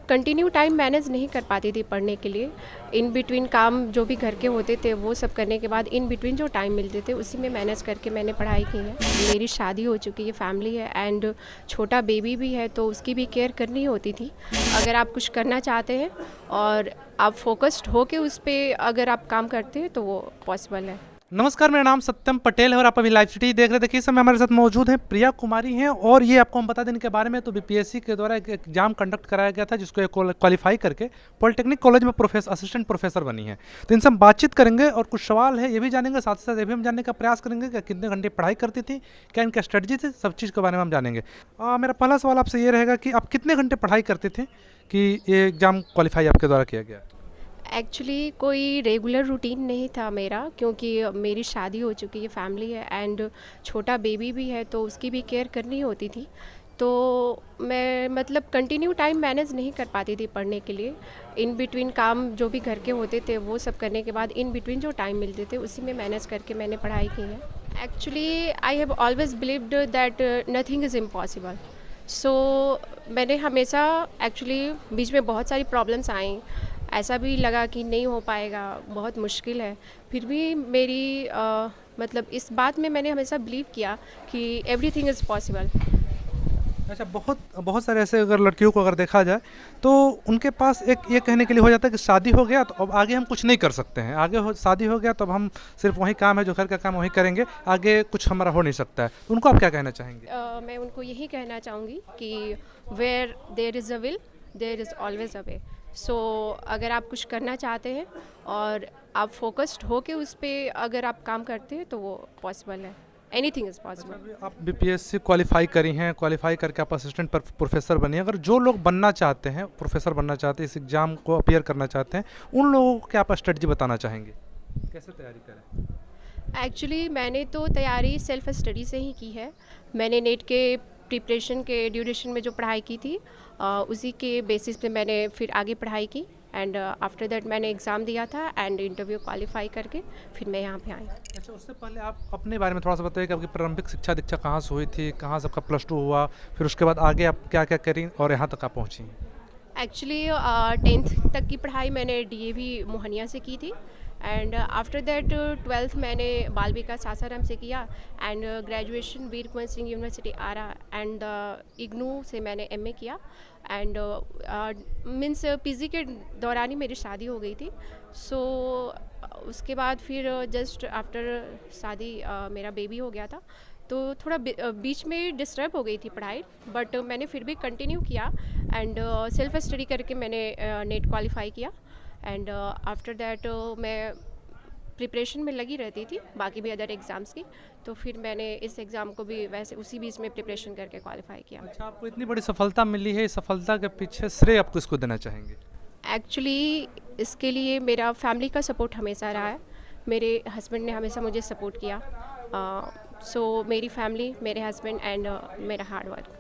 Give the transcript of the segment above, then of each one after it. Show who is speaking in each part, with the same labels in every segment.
Speaker 1: Continue time manage नहीं कर पाती थी पढ़ने के लिए। इन बिटवीन काम जो भी घर के होते थे वो सब करने के बाद इन बिटवीन जो टाइम मिलते थे उसी में मैनेज करके मैंने पढ़ाई की है। मेरी शादी हो चुकी है, फैमिली है एंड छोटा बेबी भी है, तो उसकी भी केयर करनी होती थी। अगर आप कुछ करना चाहते हैं और आप फोकस्ड हो के उस पर अगर आप काम करते हैं तो वो पॉसिबल है।
Speaker 2: नमस्कार, मेरा नाम सत्यम पटेल है और आप अभी लाइव सिटी देख रहे थे। इस समय हमारे साथ मौजूद हैं प्रिया कुमारी हैं और ये आपको हम बता दें इनके बारे में। तो बीपीएससी के द्वारा एक एग्जाम कंडक्ट कराया गया था जिसको क्वालिफाई करके पॉलिटेक्निक कॉलेज में असिस्टेंट प्रोफेसर बनी है। तो इनसे हम बातचीत करेंगे और कुछ सवाल है ये भी जानेंगे, साथ ही साथ ये भी हम जानने का प्रयास करेंगे कि कितने घंटे पढ़ाई करती थी, क्या इनका स्ट्रेटजी थी, सब चीज़ के बारे में हम जानेंगे। मेरा पहला सवाल आपसे ये रहेगा कि आप कितने घंटे पढ़ाई करते थे कि ये एग्ज़ाम क्वालिफाई आपके द्वारा किया गया?
Speaker 1: एक्चुअली कोई रेगुलर रूटीन नहीं था मेरा, क्योंकि मेरी शादी हो चुकी है, फैमिली है एंड छोटा बेबी भी है, तो उसकी भी केयर करनी होती थी। तो मैं मतलब कंटिन्यू टाइम मैनेज नहीं कर पाती थी पढ़ने के लिए। इन बिटवीन काम जो भी घर के होते थे वो सब करने के बाद इन बिटवीन जो टाइम मिलते थे उसी में मैनेज करके मैंने पढ़ाई की है। Actually I have always believed that nothing is impossible. So मैंने हमेशा एक्चुअली बीच में बहुत सारी प्रॉब्लम्स आई, ऐसा भी लगा कि नहीं हो पाएगा, बहुत मुश्किल है। फिर भी मेरी मतलब इस बात में मैंने हमेशा बिलीव किया कि एवरीथिंग इज़ पॉसिबल।
Speaker 2: अच्छा, बहुत सारे ऐसे अगर लड़कियों को अगर देखा जाए तो उनके पास एक ये कहने के लिए हो जाता है कि शादी हो गया तो अब आगे हम कुछ नहीं कर सकते हैं, शादी हो गया तो अब हम सिर्फ वही काम है जो घर का काम वही करेंगे, आगे कुछ हमारा हो नहीं सकता है। तो उनको आप क्या कहना चाहेंगे?
Speaker 1: मैं उनको यही कहना चाहूँगी कि where there is a will there is always a way. So अगर आप कुछ करना चाहते हैं और आप फोकस्ड हो के उस पर अगर आप काम करते हैं तो वो पॉसिबल है। Anything is possible.
Speaker 2: आप बीपीएससी क्वालिफाई करी हैं, क्वालिफाई करके आप असिस्टेंट प्रोफेसर बनी हैं। अगर जो लोग बनना चाहते हैं, प्रोफेसर बनना चाहते हैं, इस एग्ज़ाम को अपीयर करना चाहते हैं, उन लोगों को क्या आप स्ट्रेटजी बताना चाहेंगे, कैसे तैयारी करें?
Speaker 1: एक्चुअली मैंने तो तैयारी सेल्फ स्टडी से ही की है। मैंने नेट के प्रिपरेशन के ड्यूरेशन में जो पढ़ाई की थी उसी के बेसिस पे मैंने फिर आगे पढ़ाई की एंड आफ्टर दैट मैंने एग्ज़ाम दिया था एंड इंटरव्यू क्वालिफाई करके फिर मैं यहाँ पे आई।
Speaker 2: अच्छा, उससे पहले आप अपने बारे में थोड़ा सा बताइए कि आपकी प्रारंभिक शिक्षा दीक्षा कहाँ से हुई थी, कहाँ से आपका +2 हुआ, फिर उसके बाद आगे आप क्या क्या करी और यहाँ तक आप पहुँची?
Speaker 1: एक्चुअली 10th तक की पढ़ाई मैंने डीएवी मोहनिया से की थी एंड आफ्टर दैट 12th मैंने बाल विकास सासाराम से किया and graduation Veer Kunwar Singh university Arrah and IGNOU से मैंने एमए किया एंड मीन्स पीजी के दौरान ही मेरी शादी हो गई थी। सो उसके बाद फिर जस्ट आफ्टर शादी मेरा बेबी हो गया था, तो थोड़ा बीच में डिस्टर्ब हो गई थी पढ़ाई, बट मैंने फिर भी कंटिन्यू किया एंड सेल्फ स्टडी करके मैंने नेट क्वालिफाई किया एंड आफ्टर दैट मैं प्रिपरेशन में लगी रहती थी, बाकी भी अदर एग्ज़ाम्स की। तो फिर मैंने इस एग्ज़ाम को भी वैसे उसी बीच में प्रिपरेशन करके क्वालिफाई किया।
Speaker 2: अच्छा, आपको इतनी बड़ी सफलता मिली है, इस सफलता के पीछे श्रेय आप किसको देना चाहेंगे?
Speaker 1: एक्चुअली इसके लिए मेरा फैमिली का सपोर्ट हमेशा रहा है। मेरे हस्बैंड ने हमेशा मुझे सपोर्ट किया। सो मेरी फैमिली, मेरे हस्बैंड एंड मेरा हार्ड वर्क।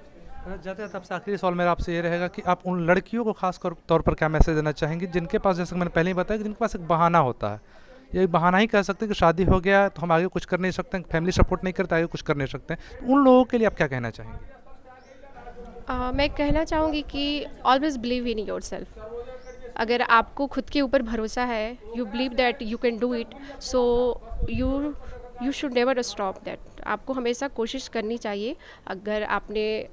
Speaker 2: जाते जाते आपसे आखिरी सवाल मेरा आपसे ये रहेगा कि आप उन लड़कियों को खास तौर पर क्या मैसेज देना चाहेंगे जिनके पास, जैसे मैंने पहले ही बताया, कि जिनके पास एक बहाना होता है, ये बहाना ही कह सकते हैं कि शादी हो गया तो हम आगे कुछ कर नहीं सकते हैं, फैमिली सपोर्ट नहीं करता, आगे कुछ कर नहीं सकते हैं, तो उन लोगों के लिए आप क्या कहना चाहेंगे?
Speaker 1: मैं कहना चाहूँगी कि always believe in your self. अगर आपको खुद के ऊपर भरोसा है, you believe that you can do it, so you should never stop that. आपको हमेशा कोशिश करनी चाहिए। अगर आपने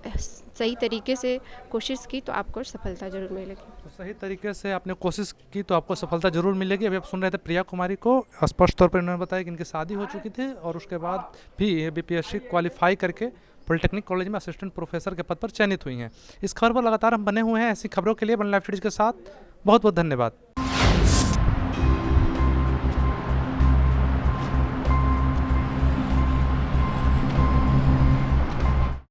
Speaker 1: सही तरीके से कोशिश की तो आपको सफलता ज़रूर मिलेगी।
Speaker 2: तो सही तरीके से आपने कोशिश की तो आपको सफलता जरूर मिलेगी। अभी आप सुन रहे थे प्रिया कुमारी को। स्पष्ट तौर पर इन्होंने बताया कि इनकी शादी हो चुकी थी और उसके बाद भी बीपीएससी क्वालिफाई करके पॉलिटेक्निक कॉलेज में असिस्टेंट प्रोफेसर के पद पर चयनित हुई हैं। इस खबर पर लगातार हम बने हुए हैं। ऐसी खबरों के लिए वन लाइव सिटीज के साथ बहुत बहुत धन्यवाद।